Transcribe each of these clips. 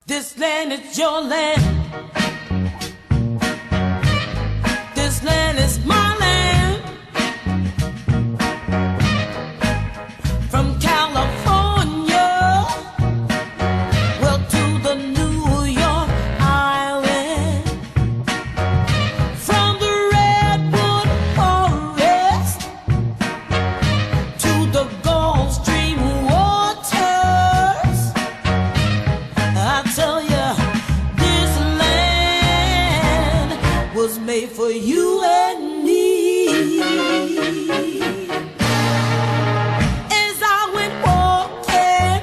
This land is your land. This land is my land. From California, well, to the New York Island. From the redwood forest to the Gulf Stream waters. I tell ya, this land was made for you and me. As I went walking.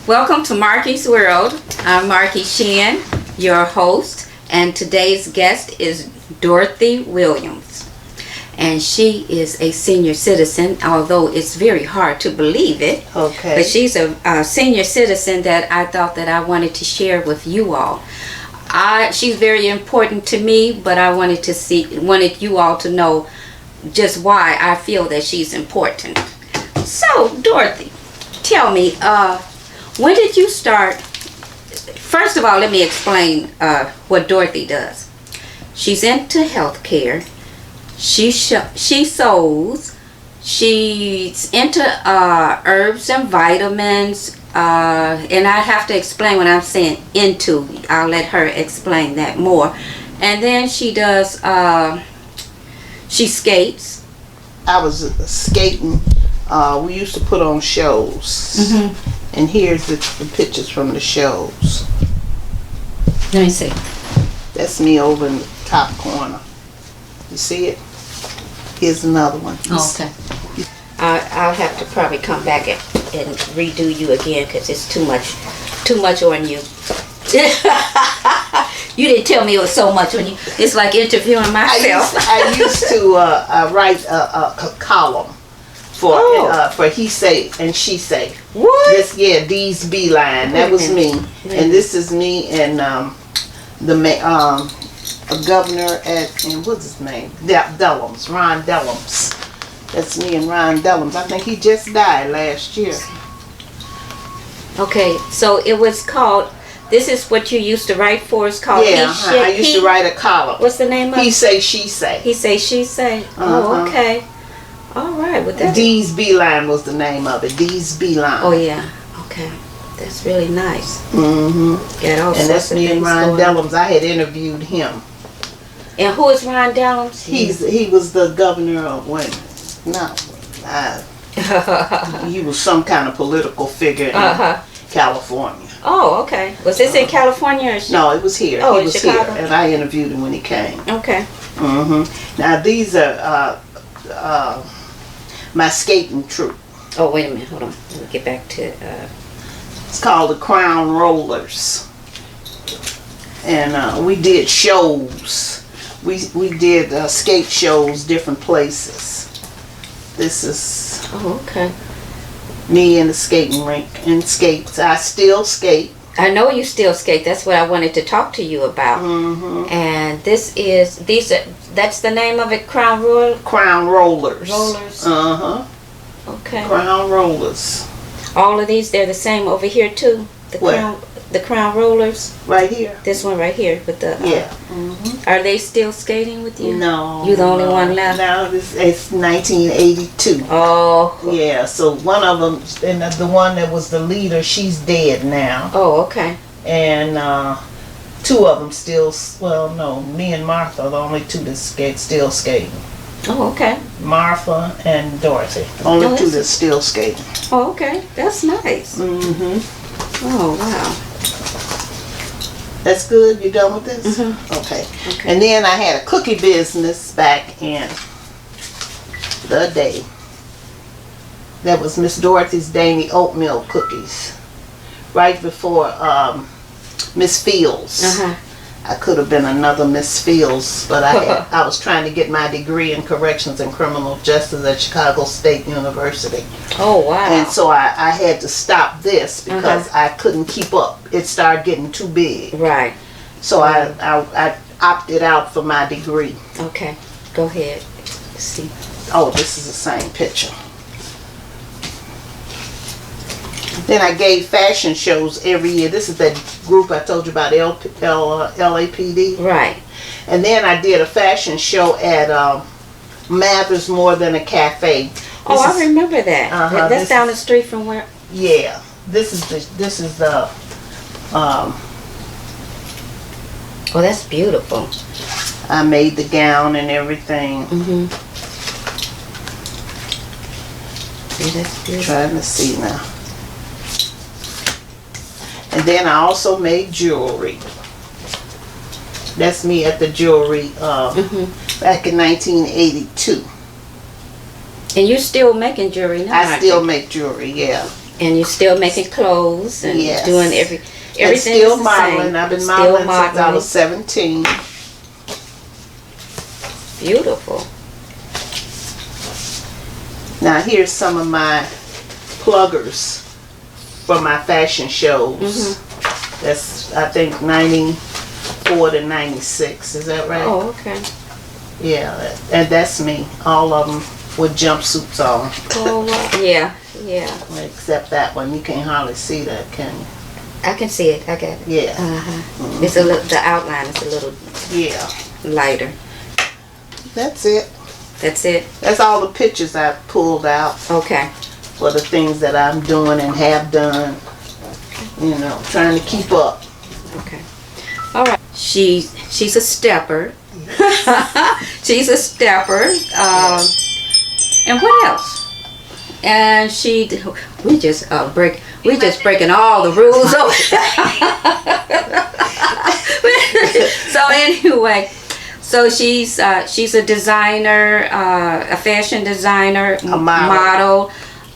Welcome to Markie's World. I'm Markie Shinn, your host, and today's guest is Dorothy Williams. And she is a senior citizen, although it's very hard to believe it. Okay. But she's a senior citizen that I thought that I wanted to share with you all. She's very important to me, but I wanted you all to know just why I feel that she's important. So, Dorothy, tell me, when did you start? First of all, let me explain what Dorothy does. She's into healthcare. She sews. She's into herbs and vitamins. And I have to explain what I'm saying into. I'll let her explain that more. And then she does, she skates. I was skating. We used to put on shows. And here's the pictures from the shows. Let me see. That's me over in the top corner. You see it? Here's another one. Okay. I'll have to probably come back and redo you again because it's too much on you. You didn't tell me it was so much on you. It's like interviewing myself. I used to write a column for he say and she say. What? These beeline. That was me, and this is me and a governor and what's his name? Dellums, Ron Dellums. That's me and Ron Dellums. I think he just died last year. Okay, so it was called. This is what you used to write for. It's called. I used to write a column. What's the name of it? He say, she say. He say, she say. Oh, okay. All right. Well, that. D's Beeline was the name of it. D's Beeline. Oh yeah. Okay. That's really nice. Mm-hmm. Got all And that's sorts of me and things Ron going on. Dellums. I had interviewed him. And who is Ron Dellums? He was the governor of he was some kind of political figure in California. Oh, okay. Was this in California or No, it was here. Oh, he in was Chicago? here, and I interviewed him when he came. Okay. Now these are my skating troupe. Oh, wait a minute. Hold on. Let me get back to. It's called the Crown Rollers, and we did shows. We did skate shows, different places. This is Oh, okay. me in the skating rink and skates. I still skate. I know you still skate. That's what I wanted to talk to you about. And that's the name of it. Crown Rollers. Crown Rollers. Rollers. Okay. Crown Rollers. All of these, they're the same over here too. Where? The Crown Rollers. Right here. This one right here with the. Yeah. Are they still skating with you? No. You the only one left. No, it's 1982. Oh. Yeah. So one of them, and the one that was the leader, she's dead now. Oh, okay. And two of them still. Well, no, me and Martha are the only two that still skating. Oh, okay. Martha and Dorothy, only two that's still skating. Oh, okay. That's nice. Oh, wow. That's good? You done with this? Okay. And then I had a cookie business back in the day. That was Miss Dorothy's Dainty Oatmeal Cookies. Right before Miss Fields. I could have been another Miss Fields, but I was trying to get my degree in corrections and criminal justice at Chicago State University. Oh, wow. And so I had to stop this because I couldn't keep up. It started getting too big. Right. So I opted out for my degree. Okay. Go ahead. Let's see. Oh, this is the same picture. Then I gave fashion shows every year. This is that group I told you about, LAPD. Right. And then I did a fashion show at Mathers More Than a Cafe. I remember that. That's down the street from where? Yeah. This is the Oh, that's beautiful. I made the gown and everything. Yeah, that's beautiful. Trying to see now. And then I also made jewelry. That's me at the jewelry back in 1982. And you're still making jewelry now? I still make jewelry, yeah. And you're still making clothes and doing everything. And still is the modeling. same. I've been modeling since I was 17. Beautiful. Now here's some of my pluggers for my fashion shows. That's, I think, 94 to 96. Is that right? Oh, okay. Yeah, and that's me. All of them with jumpsuits on. Oh, yeah, yeah. Except that one. You can't hardly see that, can you? I can see it. I got it. Yeah. It's a little. The outline is a little lighter. That's it. That's it. That's all the pictures I pulled out. Okay. For the things that I'm doing and have done. You know, trying to keep up. Okay. All right. She's a stepper. She's a stepper. And what else? And we just breaking all the rules. So anyway, so she's a designer, a fashion designer, a model.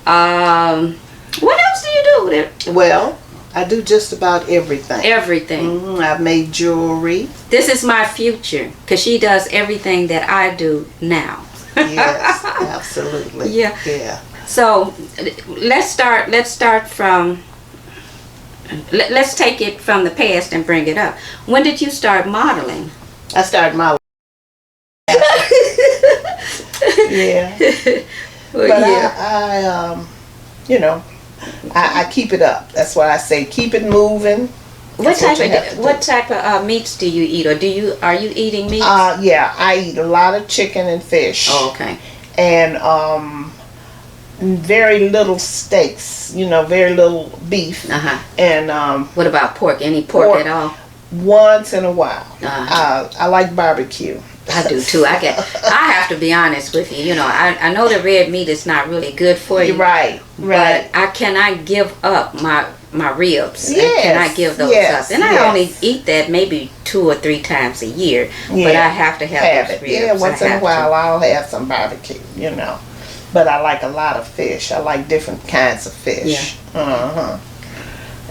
What else do you do with it? Well, I do just about everything. Everything. I've made jewelry. This is my future, because she does everything that I do now. Yes, absolutely. Yeah. Yeah. So let's start from. Let's take it from the past and bring it up. When did you start modeling? I started modeling. Yeah. Well, But yeah. I keep it up. That's why I say keep it moving. What type of meats do you eat, or are you eating meats? Yeah, I eat a lot of chicken and fish. Oh, okay. And very little steaks. Very little beef. And what about pork? Any pork at all? Once in a while. I like barbecue. I do too. I have to be honest with you. I know the red meat is not really good for you. Right. But I cannot give up my ribs. Yes, I cannot give those up. And I only eat that maybe 2 or 3 times a year. Yeah. But I have to have those ribs. Yeah, once in a while I'll have some barbecue, But I like a lot of fish. I like different kinds of fish. Yeah.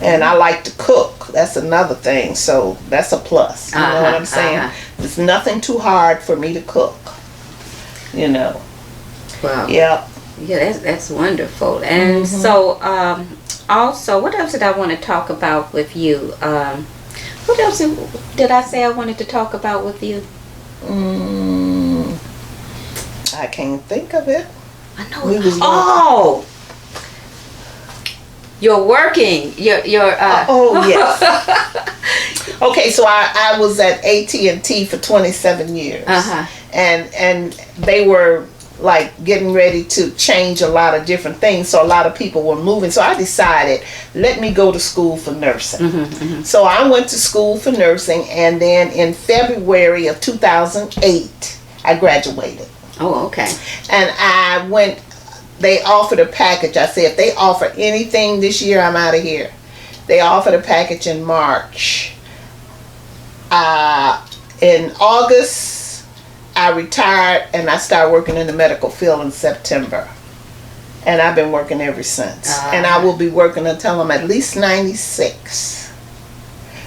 And I like to cook. That's another thing. So that's a plus. You know what I'm saying? There's nothing too hard for me to cook. Wow. Yep. Yeah, that's wonderful. And so, also, what else did I want to talk about with you? What else did I say I wanted to talk about with you? I can't think of it. I know. You're working. You're. Oh yes. Okay, so I was at AT&T for 27 years, and they were like getting ready to change a lot of different things. So a lot of people were moving. So I decided, let me go to school for nursing. So I went to school for nursing, and then in February of 2008, I graduated. Oh, okay. And I went. They offered a package. I said, if they offer anything this year, I'm out of here. They offered a package in March. In August, I retired and I started working in the medical field in September. And I've been working ever since. And I will be working until I'm at least 96.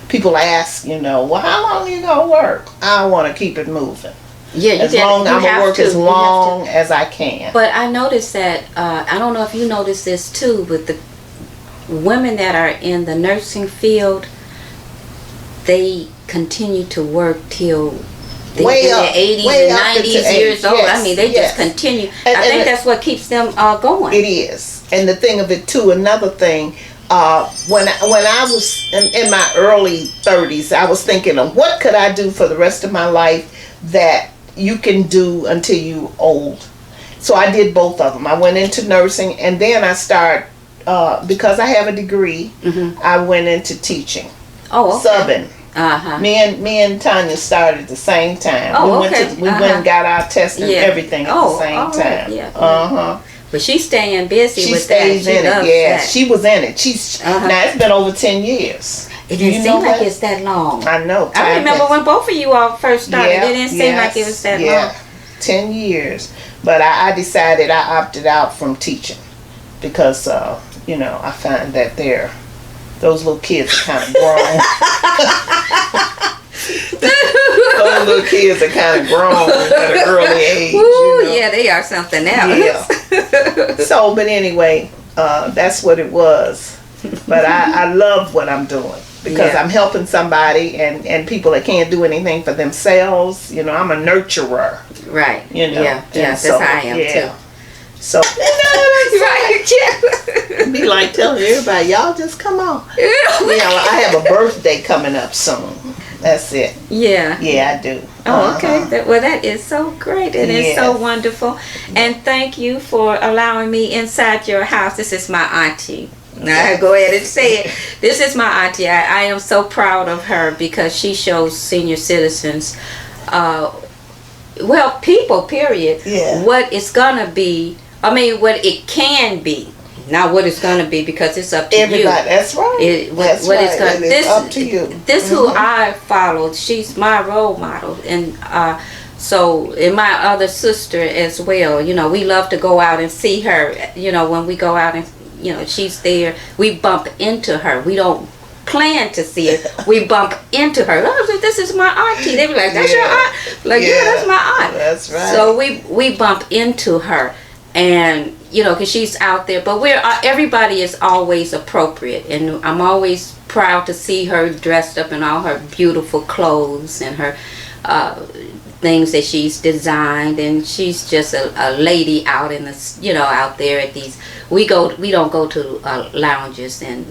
People ask, well, how long are you going to work? I want to keep it moving. Yeah, I'm going to work as long as I can. But I noticed that, I don't know if you noticed this too, but the women that are in the nursing field, they continue to work till they're in their 80s and 90s years old. Yes, I mean, they just continue. I think that's what keeps them going. It is. And the thing of it too, another thing, when I was in my early 30s, I was thinking of what could I do for the rest of my life that you can do until you old. So I did both of them. I went into nursing, and then I started, because I have a degree, I went into teaching. Oh, okay. Subbing. Uh-huh. Me and Tanya started at the same time. Oh, we okay. Went and got our test and everything at the same all right. time. Yeah. But she's staying busy She with stays that. in it. Yeah, that. she was in it. She's now it's been over 10 years. It didn't seem like it's that long. I know. I remember when both of you all first started. Yeah, It didn't seem like it was that long. 10 years. But I decided I opted out from teaching because I find that those little kids are kind of grown. Those little kids are kind of grown at an early age. Ooh, yeah, they are something else. Yeah. So, but anyway, that's what it was. But I love what I'm doing because I'm helping somebody and people that can't do anything for themselves. I'm a nurturer. Right. Yeah, that's so, how I am too. So, right, yeah. be like telling everybody, y'all just come on. I have a birthday coming up soon. That's it. Yeah. Yeah, I do. Oh, okay. That is so great. It is so wonderful. And thank you for allowing me inside your house. This is my auntie. Now, go ahead and say it. This is my auntie. I am so proud of her because she shows senior citizens, people, period, what it's going to be. I mean, what it can be. Not what it's going to be because it's up to everybody. you. That's right. It's up to you. This who I followed. She's my role model. And and my other sister as well. We love to go out and see her. When we go out and, she's there. We bump into her. We don't plan to see her. We bump into her. Oh, this is my auntie. They be like, that's your aunt? Like, that's my aunt. That's right. So we bump into her. And because she's out there, but everybody is always appropriate, and I'm always proud to see her dressed up in all her beautiful clothes and her things that she's designed, and she's just a lady out in the out there at these. We don't go to lounges and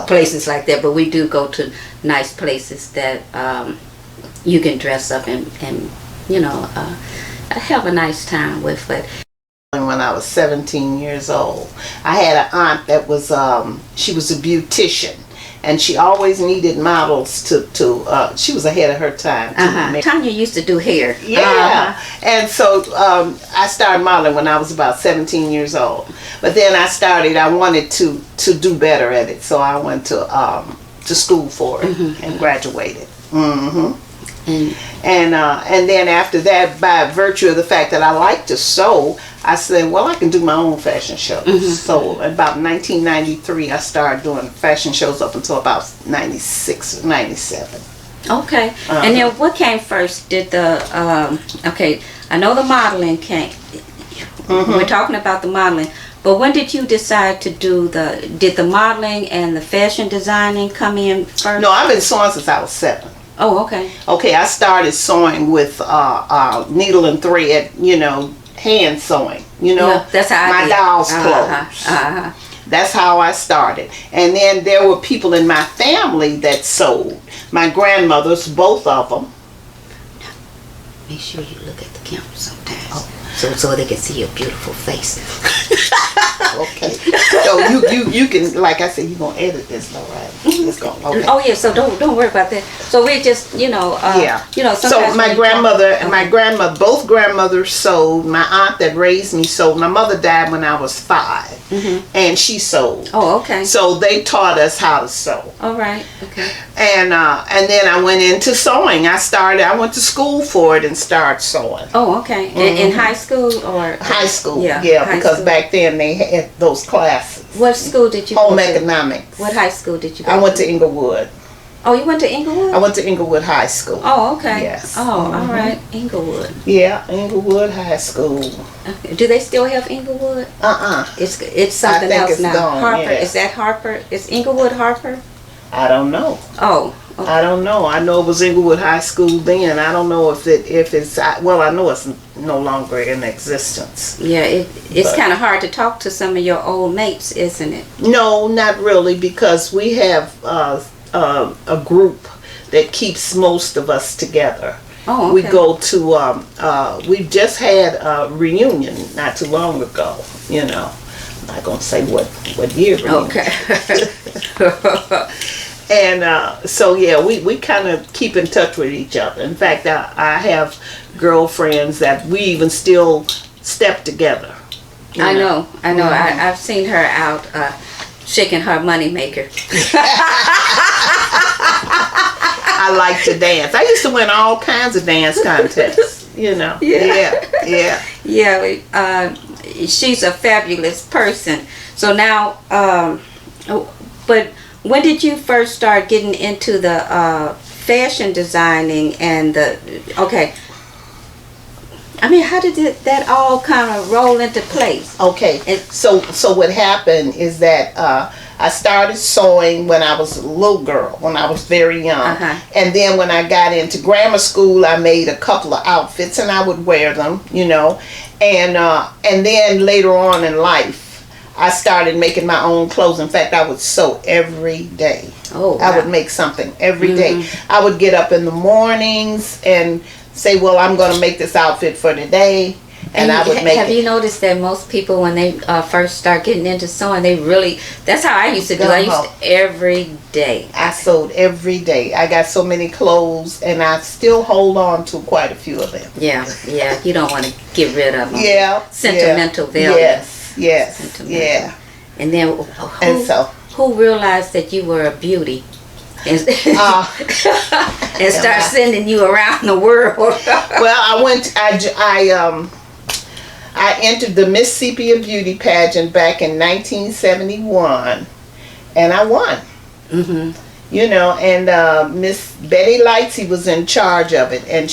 places like that, but we do go to nice places that you can dress up and have a nice time with. But when I was 17 years old, I had an aunt that was she was a beautician, and she always needed models to she was ahead of her time. Tanya used to do hair. And so I started modeling when I was about 17 years old. But then I wanted to do better at it, so I went to school for it and graduated. And then after that, by virtue of the fact that I like to sew, I said, well, I can do my own fashion shows. So about 1993, I started doing fashion shows up until about 96, 97. Okay. And then what came first? Did the, I know the modeling came. We're talking about the modeling. But when did you decide to did the modeling and the fashion designing come in first? No, I've been sewing since I was 7. Oh, okay. Okay, I started sewing with needle and thread, hand sewing, that's how my doll's clothes. That's how I started. And then there were people in my family that sewed. My grandmothers, both of them. Make sure you look at the camera sometimes. So they can see your beautiful face. Okay. So you can, like I said, you're gonna edit this though, right? It's going. Okay. Oh yeah. So don't worry about that. So we're just So my grandmother, both grandmothers sewed. My aunt that raised me sewed. My mother died when I was 5, and she sewed. Oh, okay. So they taught us how to sew. All right. Okay. And then I went into sewing. I went to school for it and started sewing. Oh, okay. In high school or high school? Yeah. Because back then they had those classes. What school did you Home go to? economics. What high school did you go I went to Inglewood. Oh, you went to Inglewood? I went to Inglewood High School. Oh, okay. Yes. Oh, all right. Inglewood. Yeah, Inglewood High School. Okay. Do they still have Inglewood? It's something else now. Gone, Harper. yeah. Is that Harper? Is Inglewood Harper? I don't know. Oh, I don't know. I know it was Inglewood High School then. I don't know if it's well. I know it's no longer in existence. Yeah, it's kind of hard to talk to some of your old mates, isn't it? No, not really, because we have a group that keeps most of us together. Oh, okay. We go to. We just had a reunion not too long ago. You know, I'm not gonna say what year reunion. Okay. And so yeah, we kind of keep in touch with each other. In fact, I have girlfriends that we even still step together. I know. I've seen her out shaking her money maker. I like to dance. I used to win all kinds of dance contests. You know. Yeah. She's a fabulous person. So now, but when did you first start getting into the fashion designing and I mean, how did that all kind of roll into place? Okay. So what happened is that I started sewing when I was a little girl, when I was very young. And then when I got into grammar school, I made a couple of outfits and I would wear them, you know. And then later on in life, I started making my own clothes. In fact, I would sew every day. Oh, wow. I would make something every day. I would get up in the mornings and say, well, I'm going to make this outfit for today. And I would make Have you noticed that most people, when they first start getting into sewing, they really, that's how I used to do. I used to every day. I sewed every day. I got so many clothes, and I still hold on to quite a few of them. Yeah. You don't want to get rid of them. Yeah. Sentimental value. Yes. Sentimental. Yeah. And then who realized that you were a beauty? And start sending you around the world. Well, I entered the Mississippi Beauty pageant back in 1971, and I won. You know, and Miss Betty Lightsey was in charge of it, and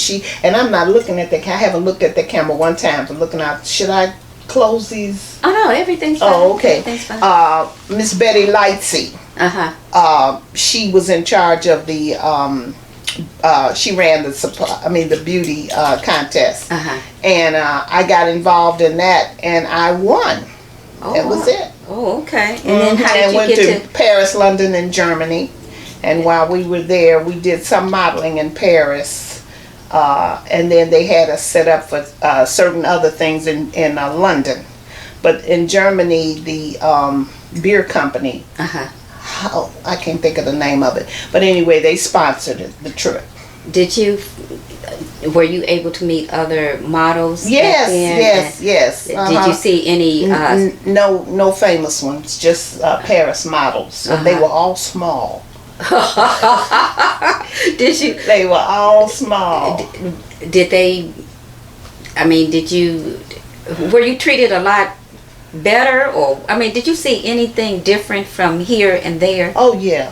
I'm not looking at I haven't looked at the camera one time. I'm looking out. Should I close these? Oh no, everything's fine. Oh, okay. Everything's fine. Miss Betty Lightsey. She was in charge of the. She ran the beauty contest, and I got involved in that, and I won. That was it. Oh, okay. And then how did you went to Paris, London, and Germany, and while we were there, we did some modeling in Paris, and then they had us set up for certain other things in London, but in Germany, the beer company. I can't think of the name of it, but anyway, they sponsored the trip. Were you able to meet other models? Yes. Did you see any? No famous ones, just Paris models. So they were all small. Did you? They were all small. Did they? I mean, were you treated a lot better, or I mean, did you see anything different from here and there? Oh yeah.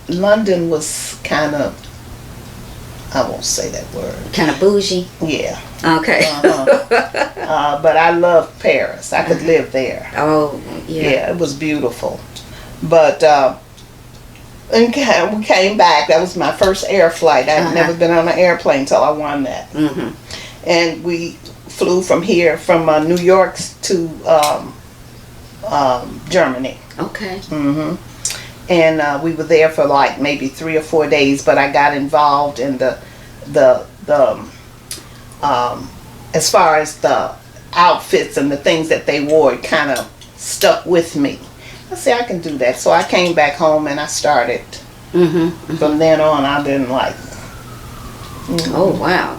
London was kind of, I won't say that word. Kind of bougie. Yeah. Okay. But I loved Paris. I could live there. Oh yeah. Yeah, it was beautiful. But and we came back. That was my first air flight. I'd never been on an airplane till I won that. And we flew from New York to Germany. Okay. And we were there for like maybe 3 or 4 days, but I got involved in the as far as the outfits and the things that they wore, it kind of stuck with me. I said, I can do that. So I came back home and I started. From then on, I didn't like. Oh wow,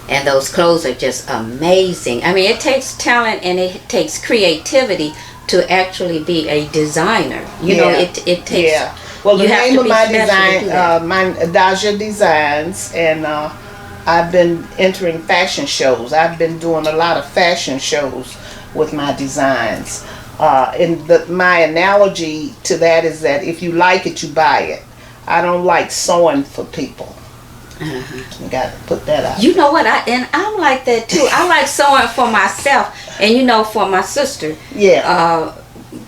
and those clothes are just amazing. I mean, it takes talent and it takes creativity to actually be a designer. You know, it takes. Yeah. Well, the name of my design, Daja Designs, and I've been entering fashion shows. I've been doing a lot of fashion shows with my designs. My analogy to that is that if you like it, you buy it. I don't like sewing for people. You got to put that out. You know what? I'm like that too. I like sewing for myself, and for my sister. Yeah.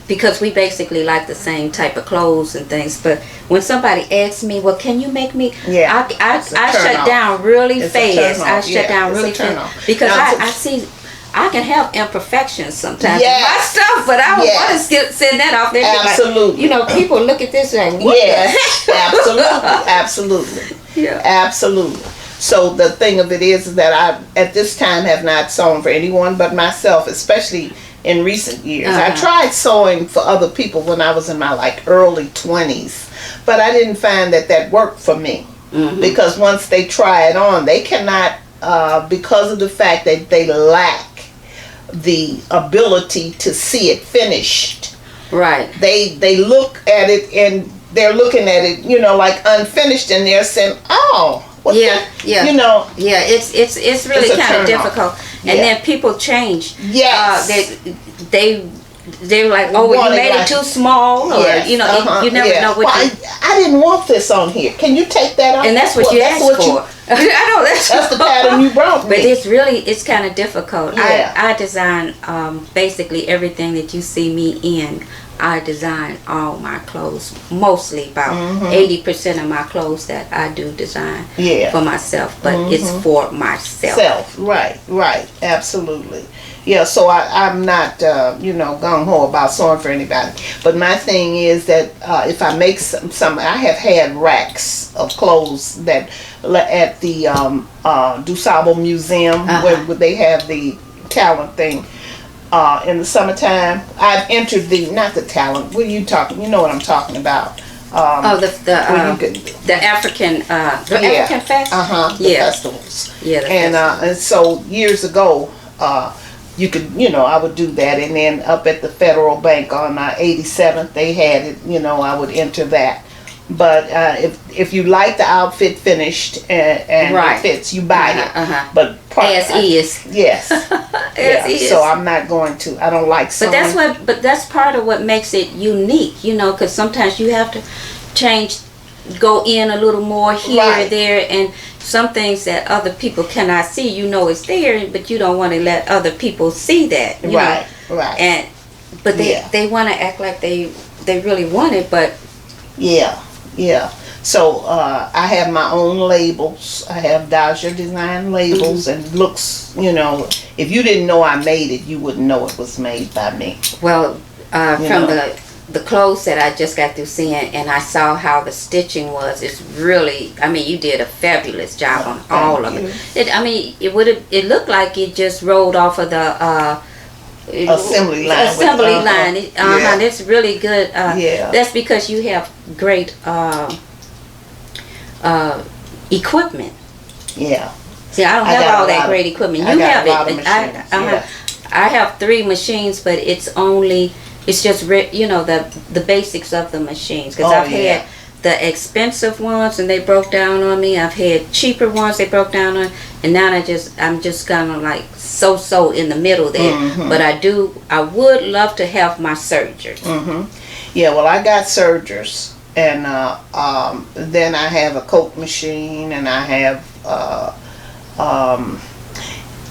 because we basically like the same type of clothes and things. But when somebody asks me, well, can you make me? Yeah, I shut down really fast. I shut down really fast because I see. I can have imperfections sometimes in my stuff, but I don't want to send that off there. Absolutely. Like, people look at this and what the heck? Absolutely. Yeah. Absolutely. So the thing of it is that I, at this time, have not sewn for anyone but myself, especially in recent years. I tried sewing for other people when I was in my early 20s, but I didn't find that worked for me. Because once they try it on, they cannot, because of the fact that they lack the ability to see it finished. Right. They look at it and they're looking at it, like unfinished, and they're saying, "Oh, yeah. It's really kind of difficult." And then people change. Yes. They're like, "Oh, you made it too small," or you never know what. I didn't want this on here. Can you take that off? And that's what you asked for. I know that's the pattern you brought me. But it's kind of difficult. Yeah. I design basically everything that you see me in. I design all my clothes, mostly about 80% of my clothes that I do design for myself, but it's for myself. Right, absolutely. Yeah, so I'm not, gung-ho about sewing for anybody. But my thing is that if I make some, I have had racks of clothes that at the DuSable Museum, where they have the talent thing. In the summertime, I've entered not the talent. What are you talking? You know what I'm talking about? The African African Fest. The festivals. Yeah, and so years ago, you could, I would do that, and then up at the Federal Bank on 87th, they had it. I would enter that. But if you like the outfit finished and it fits, you buy it. But as is. Yes. Is. So I'm not going to. I don't like sewing. But that's part of what makes it unique, because sometimes you have to go in a little more here or there, and some things that other people cannot see, it's there, but you don't want to let other people see that. Right. But they want to act like they really want it, but yeah. So I have my own labels. I have Daja Design labels, and looks, if you didn't know I made it, you wouldn't know it was made by me. Well, from the clothes that I just got through seeing, and I saw how the stitching was, it's really, you did a fabulous job on all of it. It looked like it just rolled off of the assembly line. It's really good. That's because you have great equipment. Yeah. See, I don't have all that great equipment. You have it. I have 3 machines, but it's just the basics of the machines, because I've had the expensive ones and they broke down on me. I've had cheaper ones they broke down on, and now I'm just kind of like so in the middle there. But I would love to have my sergers. Yeah, well, I got sergers, and then I have a coat machine, and I have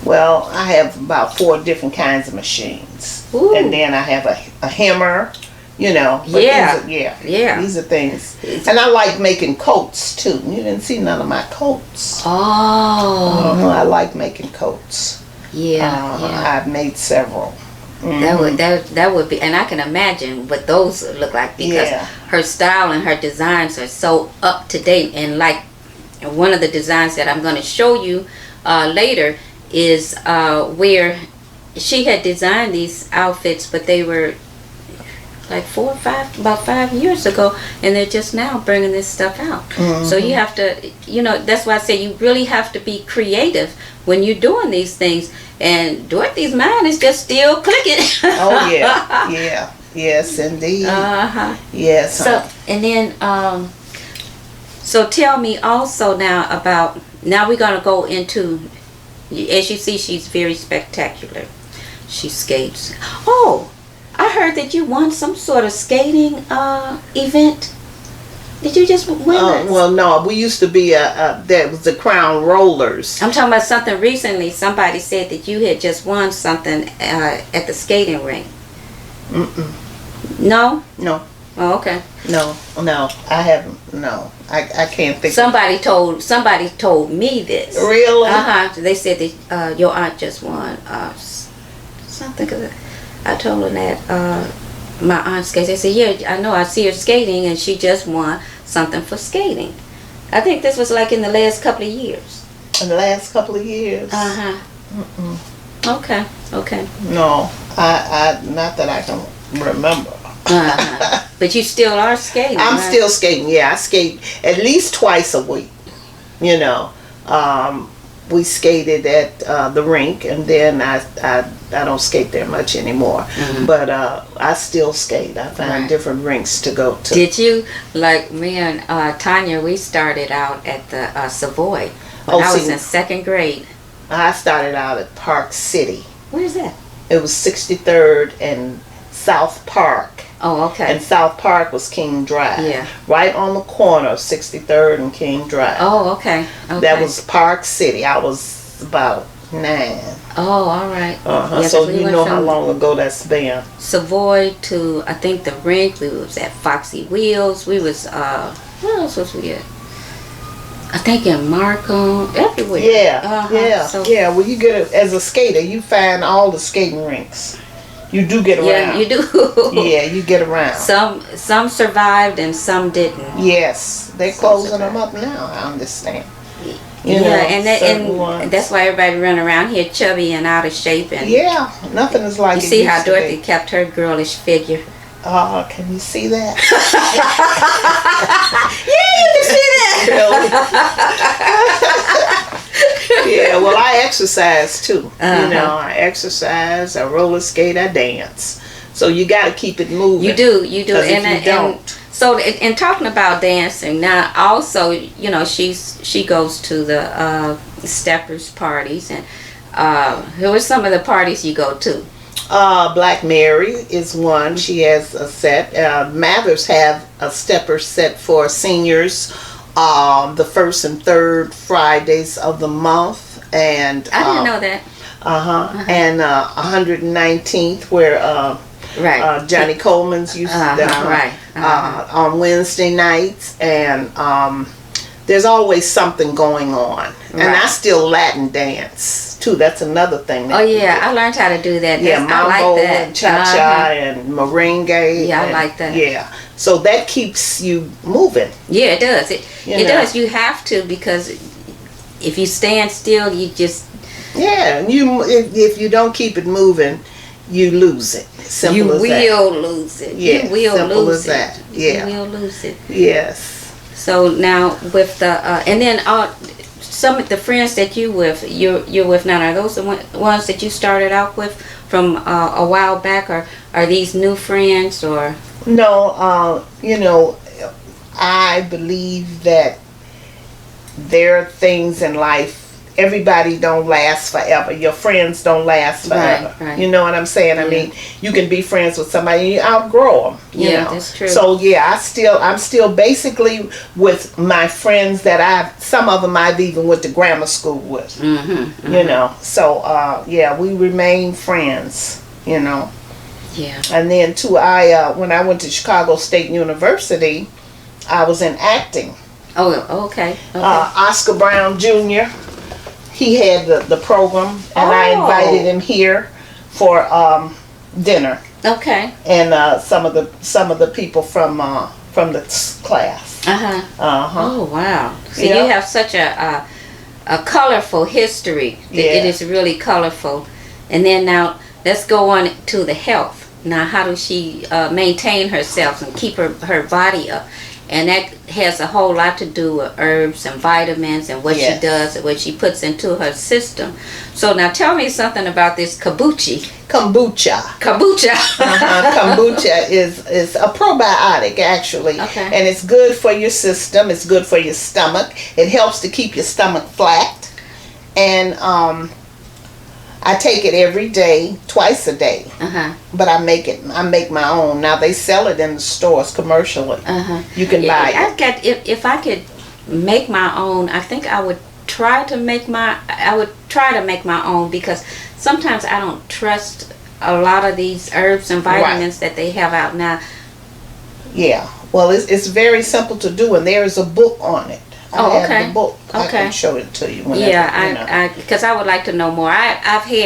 I have about 4 different kinds of machines. Ooh. And then I have a hemmer. These are things. And I like making coats too. You didn't see none of my coats. Oh. I like making coats. I've made several. That would be, and I can imagine what those look like, because her style and her designs are so up to date. And like one of the designs that I'm going to show you later is where she had designed these outfits, but they were like about 5 years ago, and they're just now bringing this stuff out. So you have to, that's why I say you really have to be creative when you're doing these things. And Dorothy's mind is just still clicking. Oh yeah. Yes indeed. Yes. So and then so tell me also now we're gonna go into, as you see, she's very spectacular. She skates. Oh, I heard that you won some sort of skating event. Did you just win that? Well, no. We used to be that was the Crown Rollers. I'm talking about something recently. Somebody said that you had just won something at the skating rink. No? No. Oh, okay. No, I haven't. No, I can't think. Somebody told me this. Really? They said that your aunt just won something. Cause I told her that my aunt skates. They said, yeah, I know. I see her skating, and she just won something for skating. I think this was like in the last couple of years. In the last couple of years. Okay. No, I not that I can remember. But you still are skating. I'm right? still skating. Yeah, I skate at least twice a week. You know, we skated at the rink, and then I don't skate there much anymore. But I still skate. I find different rinks to go to. Did you, like me and Tanya? We started out at the Savoy when I was in 2nd grade. I started out at Park City. Where's that? It was 63rd and South Park. Oh, okay. And South Park was King Drive. Yeah. Right on the corner of 63rd and King Drive. Oh, okay. That was Park City. I was about 9. Oh, all right. Yeah, so you know how long ago that's been. Savoy to, I think, the rink. We was at Foxy Wheels. We was, where else was we at? I think in Markham, everywhere. Yeah. Well, you get as a skater, you find all the skating rinks. You do get around. Yeah, you do. Yeah, you get around. Some survived and some didn't. Yes, they're closing them up now. I understand. You know, and that's why everybody run around here chubby and out of shape. And yeah, nothing is like. You see how Dorothy kept her girlish figure. Oh, can you see that? Yeah, you can see that. Really? Yeah, well, I exercise too. You know, I exercise, I roller skate, I dance. So you got to keep it moving. You do. And if you don't. So, in talking about dancing, now also, you know, she goes to the steppers parties, and who are some of the parties you go to? Black Mary is one. She has a set. Mathers have a stepper set for seniors. The 1st and 3rd Fridays of the month, and I didn't know that. And 119th where Johnny Coleman's used on Wednesday nights, and there's always something going on. And I still Latin dance too. That's another thing. Oh yeah, I learned how to do that. Yeah, mambo I like that. and cha-cha and merengue. Yeah, I like that. Yeah, so that keeps you moving. Yeah, it does. It does. You have to, because if you stand still, you just if you don't keep it moving, you lose it. Simple as that. You will lose it. Yeah, you will simple lose as it. that. Yeah, You will lose it. Yes. So now with the and then some of the friends that you're with now, are those the ones that you started out with from a while back, or are these new friends? Or no, you know, I believe that there are things in life. Everybody don't last forever. Your friends don't last forever. Right. You know what I'm saying? I mean, you can be friends with somebody and you outgrow them. You know? That's true. So yeah, I'm still basically with my friends that some of them I've even went to grammar school with. You know, so yeah, we remain friends. You know. Yeah. And then too, when I went to Chicago State University, I was in acting. Oh, okay. Oscar Brown Jr. He had the program, and I invited him here for dinner. Okay. And some of the people from the class. Oh wow! So you have such a colorful history. It is really colorful. And then now let's go on to the health. Now, how does she maintain herself and keep her body up? And that has a whole lot to do with herbs and vitamins and what she does and what she puts into her system. So now tell me something about this kombucha. Kombucha. Kombucha is a probiotic, actually. Okay. And it's good for your system. It's good for your stomach. It helps to keep your stomach flat. And I take it every day, twice a day. But I make my own. Now they sell it in the stores commercially. You can buy it. If I could make my own, I think I would try to make my own, because sometimes I don't trust a lot of these herbs and vitamins that they have out now. Yeah. Well, it's very simple to do, and there is a book on it. I have the book. I can show it to you. Whenever, yeah, because I would like to know more.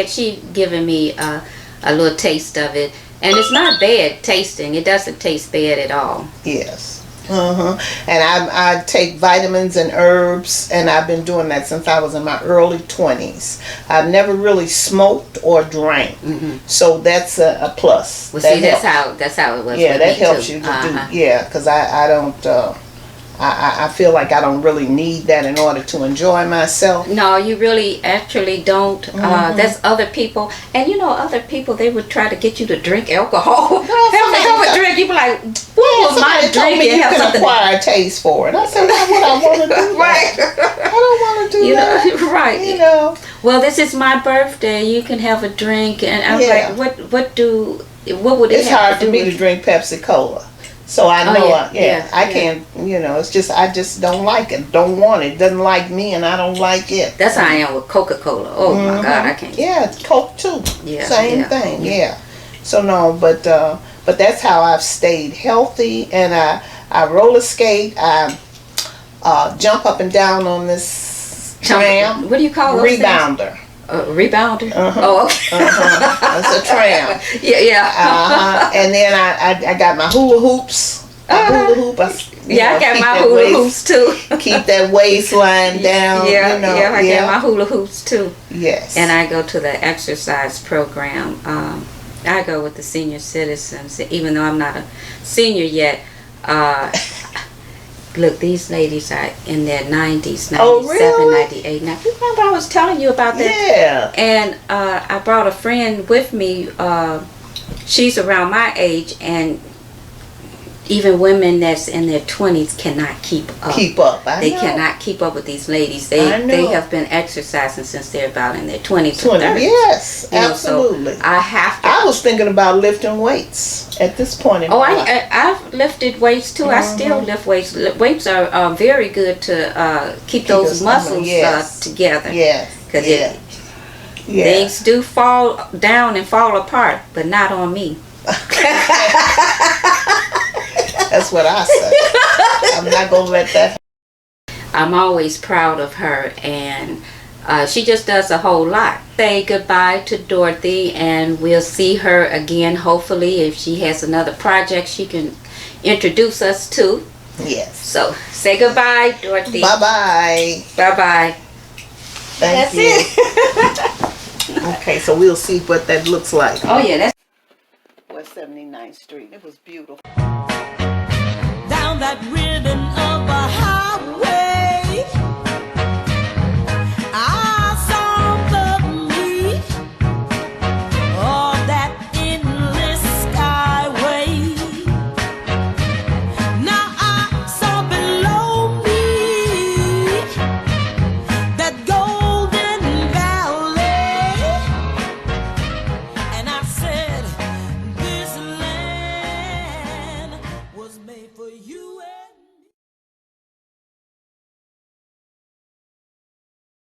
She given me a little taste of it, and it's not bad tasting. It doesn't taste bad at all. Yes. And I take vitamins and herbs, and I've been doing that since I was in my early 20s. I've never really smoked or drank, so that's a plus. Well, see, that's how it was. Yeah, with that me helps too. you to do. Yeah, because I don't. I feel like I don't really need that in order to enjoy myself. No, you really actually don't. There's other people, and other people, they would try to get you to drink alcohol. Have a drink. You be like, what was my drink? You can acquire a taste for it. I said, that's what I want to do. Right. I don't want to do that. Right. Well, this is my birthday. You can have a drink, and I'm like, what would it? It's hard for me to drink Pepsi Cola. So I know, I can't, it's just, I just don't like it, don't want it, doesn't like me, and I don't like it. That's how I am with Coca-Cola. Oh my God, I can't. Yeah, it's Coke too. Yeah, Same thing, So no, but that's how I've stayed healthy, and I roller skate, I jump up and down on this tram. What do you call those Rebounder. Rebounder? Oh, okay. It's a tram. Yeah. And then I got my hula hoops. I got my hula hoops too. Keep that waistline down. I got my hula hoops too. Yes. And I go to the exercise program. I go with the senior citizens, even though I'm not a senior yet. Look, these ladies are in their 90s, 97, 98. Now, you remember I was telling you about that? Yeah. And I brought a friend with me. She's around my age, and even women that's in their 20s cannot keep up. They cannot keep up with these ladies. They have been exercising since they're about in their 20s or 30s. Yes, absolutely. So I have to. I was thinking about lifting weights at this point in my life. I've lifted weights too. I still lift weights. Weights are very good to keep those muscles together. Yes. Because things do fall down and fall apart, but not on me. That's what I say. I'm not going to let that happen. I'm always proud of her, and she just does a whole lot. Say goodbye to Dorothy, and we'll see her again, hopefully. If she has another project she can introduce us to. Yes. So, say goodbye, Dorothy. Bye-bye. Bye-bye. That's it. Okay, so we'll see what that looks like. Oh, yeah, that's West 79th Street. It was beautiful. Down that ribbon of a highway, I saw me, that endless skyway. Now I saw below me that golden valley, and I said, this land was made for you.